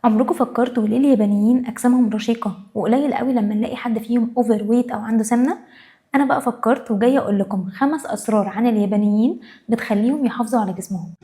عمركم فكرتوا ليه اليابانيين اجسامهم رشيقه وقليل قوي لما نلاقي حد فيهم اوفر ويت او عنده سمنه؟ انا بقى فكرت وجايه اقول لكم 5 اسرار عن اليابانيين بتخليهم يحافظوا على جسمهم.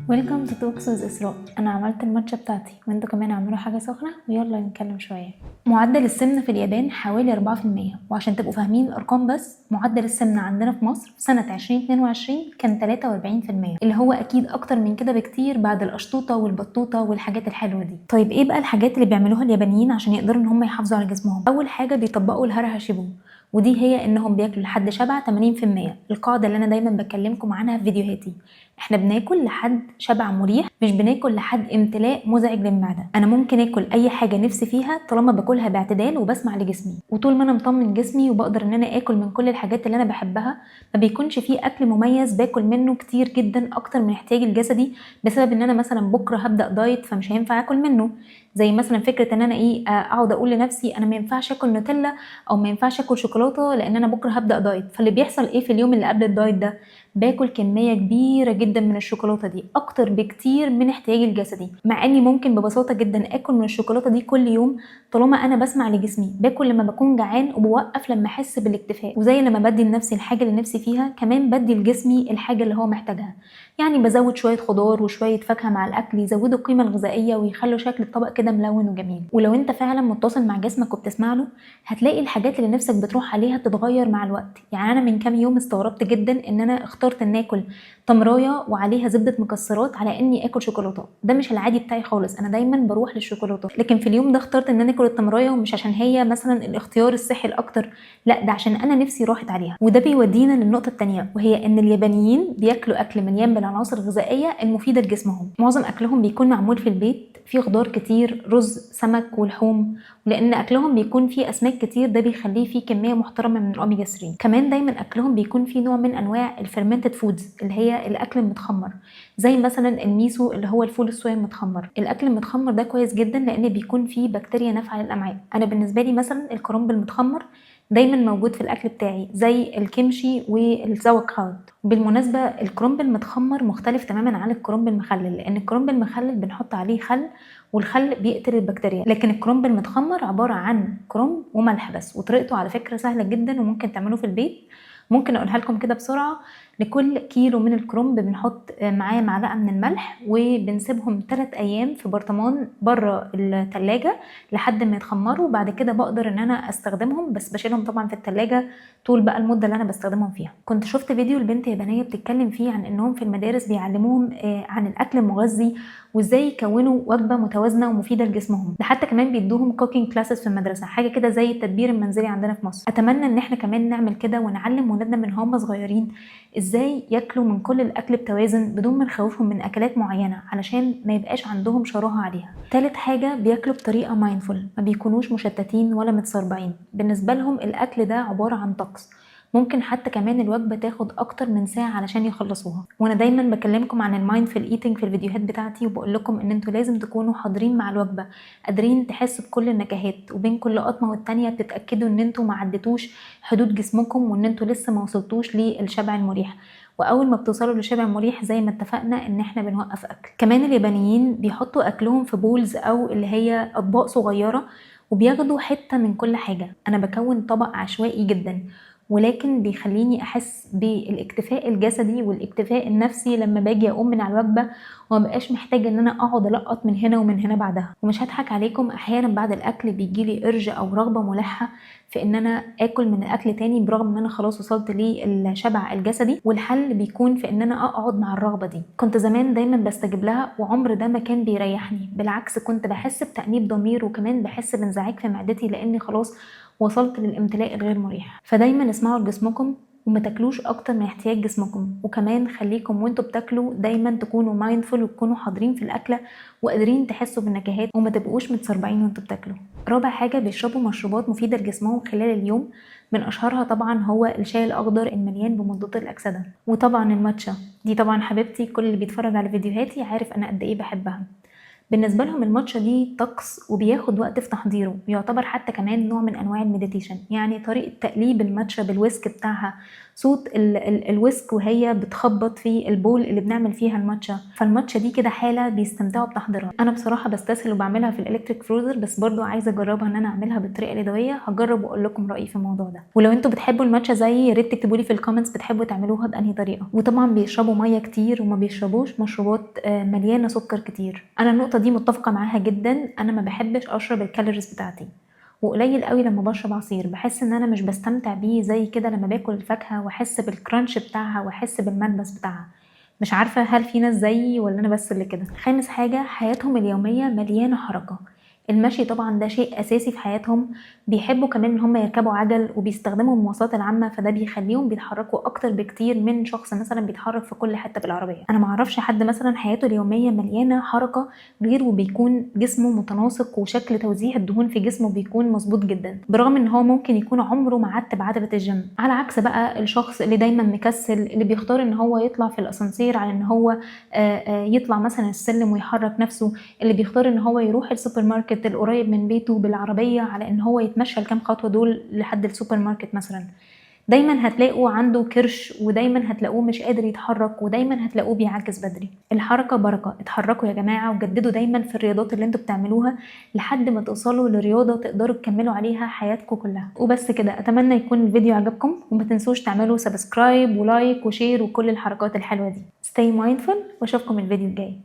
ويلكم تو توكس ويز اسراء. انا عملت الماتشا بتاعتي وانتوا كمان اعملوا حاجه سخنه ويلا نتكلم شويه. معدل السمنه في اليابان حوالي 4%، وعشان تبقوا فاهمين الارقام بس، معدل السمنه عندنا في مصر في سنه 2022 كان 43%، اللي هو اكيد اكتر من كده بكتير بعد القشطوطه والبطوطه والحاجات الحلوه دي. طيب ايه بقى الحاجات اللي بيعملوها اليابانيين عشان يقدروا ان هم يحافظوا على جسمهم؟ اول حاجه بيطبقوا الهارا هاشيبو، ودي هي انهم بياكلوا لحد شبع 80%. القاعده اللي انا دايما بكلمكم عنها في فيديوهاتي، احنا بناكل لحد شبع مريح، مش بناكل لحد امتلاء مزعج للمعده. انا ممكن اكل اي حاجه نفسي فيها طالما باكلها باعتدال وبسمع لجسمي، وطول ما انا مطمن جسمي وبقدر ان انا اكل من كل الحاجات اللي انا بحبها، ما بيكونش فيه اكل مميز باكل منه كتير جدا اكتر من احتياجي الجسدي، بسبب ان انا مثلا بكره هبدا دايت فمش هينفع اكل منه. زي مثلا فكره ان انا اقعد اقول لنفسي انا ما ينفعش اكل نوتيلا او ما ينفعش اكل شوكولاته لان انا بكره هبدا دايت، فاللي بيحصل ايه في اليوم اللي قبل الدايت ده؟ باكل كميه كبيره جدا من الشوكولاته دي، اكتر بكتير من احتياجي الجسدي، مع اني ممكن ببساطه جدا اكل من الشوكولاته دي كل يوم طالما انا بسمع لجسمي. باكل لما بكون جعان وبوقف لما احس بالاكتفاء، وزي لما بدي لنفسي الحاجه اللي نفسي فيها كمان بدي لجسمي الحاجه اللي هو محتاجها. يعني بزود شويه خضار وشويه فاكهه مع الاكل يزودوا القيمه الغذائيه ويخلوا شكل الطبق كده ملون وجميل. ولو انت فعلا متصل مع جسمك وبتسمع له، هتلاقي الحاجات اللي نفسك بتروح عليها تتغير مع الوقت. يعني انا من كام يوم استغربت جدا ان انا اخترت ان اكل تمرايه وعليها زبده مكسرات على اني اكل شوكولاته. ده مش العادي بتاعي خالص، انا دايما بروح للشوكولاته، لكن في اليوم ده اخترت ان انا اكل التمرايه، ومش عشان هي مثلا الاختيار الصحي الاكتر، لا ده عشان انا نفسي راحت عليها. وده بيودينا للنقطه الثانيه، وهي ان اليابانيين بياكلوا اكل مليان بالعناصر الغذائيه المفيده لجسمهم. معظم اكلهم بيكون معمول في البيت، فيه خضار كتير، رز، سمك ولحوم، ولان اكلهم بيكون فيه اسماك كتير ده بيخليه فيه كميه محترمه من الاوميجا 3. كمان دايما اكلهم بيكون فيه نوع من انواع الفيرمنتد فودز اللي هي الاكل المتخمر، زي مثلا الميسو اللي هو الفول الصويا المتخمر. الاكل المتخمر ده كويس جدا لان بيكون فيه بكتيريا نافعه للامعاء. انا بالنسبه لي مثلا الكرنب المتخمر دايما موجود في الاكل بتاعي، زي الكيمشي والزاوكراوت. بالمناسبه الكرنب المتخمر مختلف تماما عن الكرنب المخلل، لان الكرنب المخلل بنحط عليه خل، والخل بيقتل البكتيريا، لكن الكرنب المتخمر عباره عن كرنب وملح بس. وطريقته على فكره سهله جدا وممكن تعملوه في البيت. ممكن اقولها لكم كده بسرعه. لكل كيلو من الكرنب بنحط معاه معلقه من الملح، وبنسيبهم 3 ايام في برطمان بره التلاجة لحد ما يتخمروا. بعد كده بقدر ان انا استخدمهم، بس بشيلهم طبعا في التلاجة طول بقى المده اللي انا بستخدمهم فيها. كنت شفت فيديو لبنت يابانيه بتتكلم فيه عن انهم في المدارس بيعلموهم عن الاكل المغذي وازاي يكونوا وجبه متوازنه ومفيده لجسمهم. ده حتى كمان بيدوهم كوكينج كلاسز في المدرسه، حاجه كده زي التدبير المنزلي عندنا في مصر. اتمنى ان احنا كمان نعمل كده ونعلم ولادنا من هم صغيرين ازاي ياكلوا من كل الاكل بتوازن بدون ما نخوفهم من اكلات معينه، علشان ما يبقاش عندهم شراهه عليها. تالت حاجه، بياكلوا بطريقه مايندفول، ما بيكونوش مشتتين ولا متسربعين. بالنسبه لهم الاكل ده عباره عن طقس، ممكن حتى كمان الوجبه تاخد اكتر من ساعه علشان يخلصوها. وانا دايما بكلمكم عن المايندفول ايتنج في الفيديوهات بتاعتي، وبقول لكم ان انتوا لازم تكونوا حاضرين مع الوجبه، قادرين تحسوا بكل النكهات، وبين كل قطمه والتانيه بتتاكدوا ان انتوا ما عدتوش حدود جسمكم وان انتوا لسه ما وصلتوش للشبع المريح. واول ما بتوصلوا للشبع المريح زي ما اتفقنا ان احنا بنوقف اكل. كمان اليابانيين بيحطوا اكلهم في بولز او اللي هي اطباق صغيره، وبياخدوا حته من كل حاجه. انا بكون طبق عشوائي جدا، ولكن بيخليني احس بالاكتفاء الجسدي والاكتفاء النفسي لما باجي اقوم من على الوجبه، ومبقاش محتاجه ان انا اقعد القط من هنا ومن هنا بعدها. ومش هضحك عليكم، احيانا بعد الاكل بيجيلي ارج او رغبه ملحه في ان انا اكل من الاكل تاني، برغم ان انا خلاص وصلت للشبع الجسدي. والحل بيكون في ان انا اقعد مع الرغبه دي. كنت زمان دايما بستجيب لها، وعمر ده ما كان بيريحني، بالعكس كنت بحس بتأنيب ضمير، وكمان بحس بانزعاج في معدتي لاني خلاص وصلت للامتلاء الغير مريح. فدايما اسمعوا لجسمكم وما تاكلوش اكتر من احتياج جسمكم. وكمان خليكم وانتوا بتاكلوا دايما تكونوا مايندفول وتكونوا حاضرين في الاكله وقادرين تحسوا بالنكهات، وما تبقوش متسربعين وانتوا بتاكلوا. رابع حاجه، بيشربوا مشروبات مفيده لجسمهم خلال اليوم. من اشهرها طبعا هو الشاي الاخضر المليان بمضادات الاكسده، وطبعا الماتشا دي طبعا حبيبتي، كل اللي بيتفرج على فيديوهاتي عارف انا قد ايه بحبها. بالنسبه لهم الماتشا دي طقس وبياخد وقت في تحضيره، ويعتبر حتى كمان نوع من انواع المديتيشن. يعني طريقه تقليب الماتشا بالويسك بتاعها صوت الويسك وهي بتخبط في البول اللي بنعمل فيها الماتشا. فالماتشا دي كده حاله بيستمتعوا بتحضيرها. انا بصراحه بستسهل وبعملها في الالكتريك فروزر، بس برضو عايزه اجربها ان انا اعملها بالطريقه اليدويه. هجرب واقول لكم رايي في الموضوع ده. ولو انتوا بتحبوا الماتشا زي، يا ريت تكتبوا لي في الكومنتس بتحبوا تعملوها بانهي طريقه. وطبعا بيشربوا ميه كتير وما بيشربوش مشروبات مليانه سكر كتير. انا النقطه دي متفقه معاها جدا. انا ما بحبش اشرب الكالوريز بتاعتي، وقليل قوي لما بشرب عصير. بحس ان انا مش بستمتع بيه زي كده لما باكل الفاكهه واحس بالكرانش بتاعها واحس بالملمس بتاعها. مش عارفه هل في ناس زيي ولا انا بس اللي كده. خامس حاجه، حياتهم اليوميه مليانه حركه. المشي طبعا ده شيء اساسي في حياتهم. بيحبوا كمان ان هم يركبوا عجل وبيستخدموا المواصلات العامه، فده بيخليهم بيتحركوا اكتر بكتير من شخص مثلا بيتحرك في كل حته بالعربيه. انا معرفش حد مثلا حياته اليوميه مليانه حركه غير وبيكون جسمه متناسق وشكل توزيع الدهون في جسمه بيكون مظبوط جدا، برغم ان هو ممكن يكون عمره ما عدى بعتبه الجيم. على عكس بقى الشخص اللي دايما مكسل، اللي بيختار ان هو يطلع في الاسانسير على ان هو يطلع مثلا السلم ويحرك نفسه، اللي بيختار ان هو يروح السوبر ماركت القريب من بيته بالعربيه على ان هو يتمشى الكام خطوه دول لحد السوبر ماركت مثلا. دايما هتلاقوا عنده كرش، ودايما هتلاقوه مش قادر يتحرك، ودايما هتلاقوه بيعجز بدري. الحركه بركه. اتحركوا يا جماعه وجددوا دايما في الرياضات اللي انتوا بتعملوها لحد ما توصلوا لرياضه تقدروا تكملوا عليها حياتكم كلها. وبس كده. اتمنى يكون الفيديو عجبكم، وما تنسوش تعملوا سبسكرايب ولايك وشير وكل الحركات الحلوه دي. Stay mindful واشوفكم الفيديو الجاي.